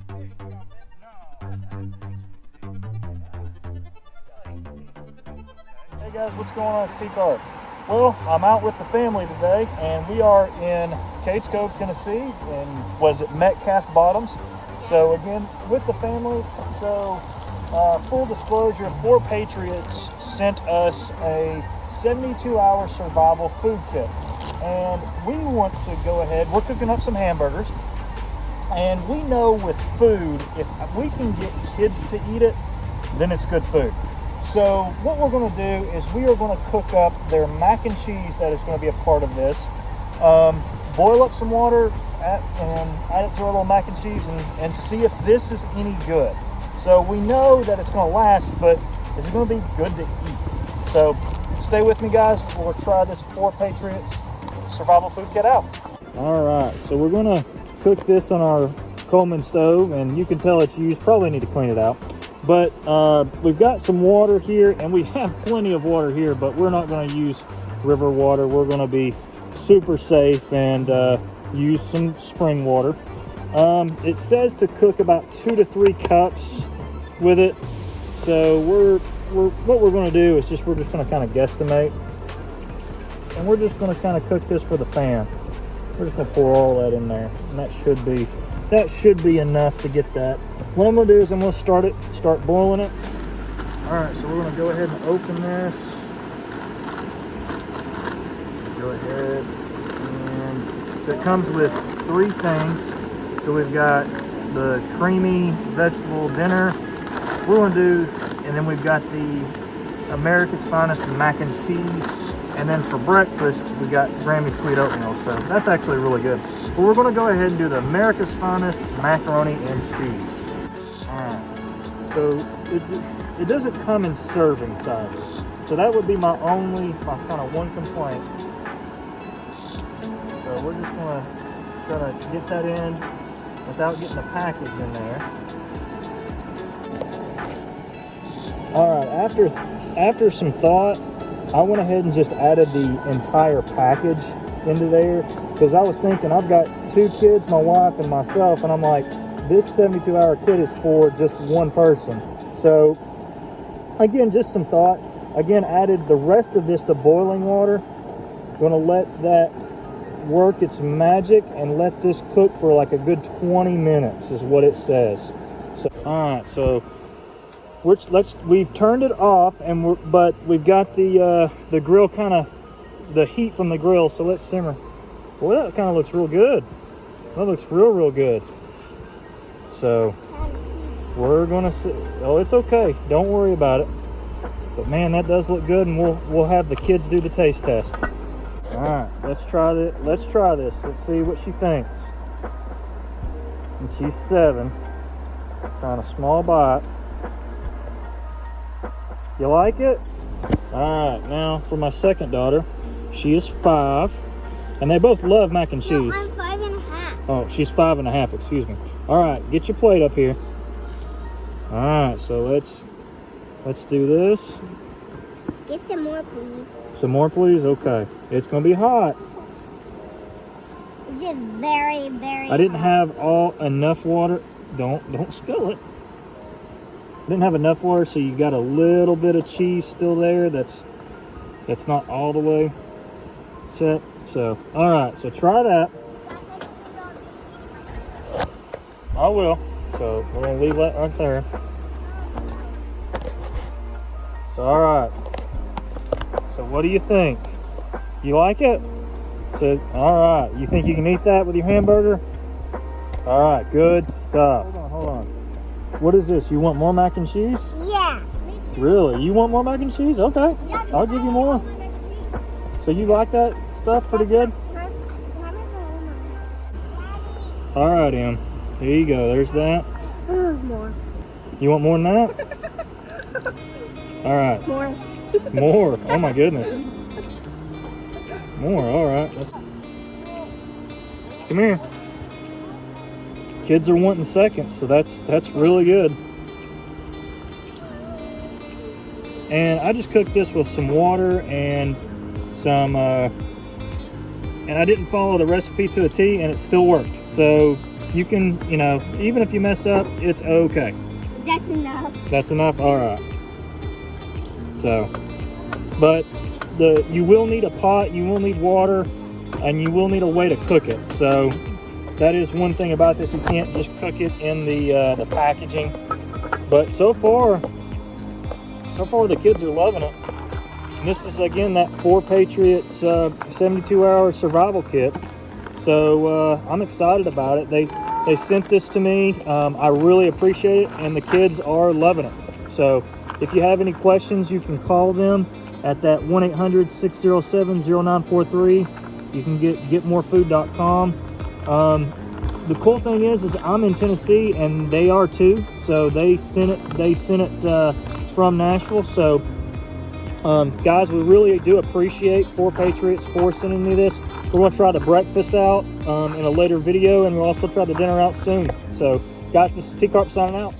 Hey guys, what's going on? It's T-Card. Well, I'm out with the family today, and we are in Cades Cove, Tennessee, and was it Metcalf Bottoms. So again, with the family. So full disclosure, 4 Patriots sent us a 72-hour survival food kit, and we want to go ahead. We're cooking up some hamburgers, and we know with food, if we can get kids to eat it, then it's good food. So what we're going to do is we are going to cook up their mac and cheese that is going to be a part of this. Boil up some water and add it to our little mac and cheese and see if this is any good. So we know that it's going to last, but is it going to be good to eat? So stay with me, guys. We'll try this 4 Patriots survival food kit out. All right, so we're going to cook this on our Coleman stove, and you can tell it's used. Probably need to clean it out. But we've got some water here, and we have plenty of water here, but we're not going to use river water. We're going to be super safe and use some spring water. It says to cook about 2 to 3 cups with it. So what we're going to do is we're just going to kind of guesstimate, and we're just going to kind of cook this for the fam. We're just going to pour all that in there, and that should be enough to get that. What I'm going to do is I'm going to start boiling it. All right, so we're going to go ahead and open this. Go ahead, and so it comes with 3 things. So we've got the creamy vegetable dinner. We're going to do, and then we've got the America's Finest mac and cheese. And then for breakfast, we got Grammy sweet oatmeal. So that's actually really good. But we're going to go ahead and do the America's Finest macaroni and cheese. Alright. So it doesn't come in serving sizes. So that would be my kind of one complaint. So we're just going to try to get that in without getting the package in there. Alright, after some thought, I went ahead and just added the entire package into there, because I was thinking I've got 2 kids, my wife and myself, and I'm like, this 72-hour kit is for just one person. So again, just some thought. Again, added the rest of this to boiling water. Gonna let that work its magic and let this cook for like a good 20 minutes is what it says. So all right, so we've turned it off, and but we've got the grill the heat from the grill, so let's simmer. Boy, that kind of looks real good. That looks real good. So we're gonna see. Oh, it's okay. Don't worry about it. But man, that does look good, and we'll have the kids do the taste test. All right, let's try this. Let's see what she thinks. And she's 7, trying a small bite. You like it? All right, now for my second daughter. She is 5, and they both love mac and cheese. No, I'm 5.5. Oh, she's 5.5, excuse me. All right, get your plate up here. All right, so let's do this. Get some more, please. Some more, please? Okay. It's going to be hot. It's just very, very I didn't hot. have enough water. Don't spill it. Didn't have enough water, so you got a little bit of cheese still there. That's not all the way set. So, all right, so try that. I will. So we're gonna leave that right there. So, all right. So what do you think? You like it? So, all right. You think you can eat that with your hamburger? All right, good stuff. Hold on. What is this? You want more mac and cheese? Yeah. Really? You want more mac and cheese? Okay. Yeah, I'll give you more. So you like that stuff pretty good? All right, Em. Here you go. There's that. More. You want more than that? All right. More. More. Oh my goodness. More. All right. Come here. Kids are wanting seconds, so that's really good. And I just cooked this with some water and and I didn't follow the recipe to a T, and it still worked. So You can, you know, even if you mess up, it's okay. That's enough. That's enough? All right. So, but you will need a pot, you will need water, and you will need a way to cook it. So that is one thing about this. You can't just cook it in the packaging. But so far the kids are loving it. And this is again that 4 Patriots 72-hour survival kit. So I'm excited about it. They sent this to me. I really appreciate it, and the kids are loving it. So if you have any questions, you can call them at that 1-800-607-0943. You can get getmorefood.com. The cool thing is I'm in Tennessee and they are too. So they sent it from Nashville. So guys, we really do appreciate 4 Patriots for sending me this. We're going to try the breakfast out in a later video, and we'll also try the dinner out soon. So guys, this is T-Carp signing out.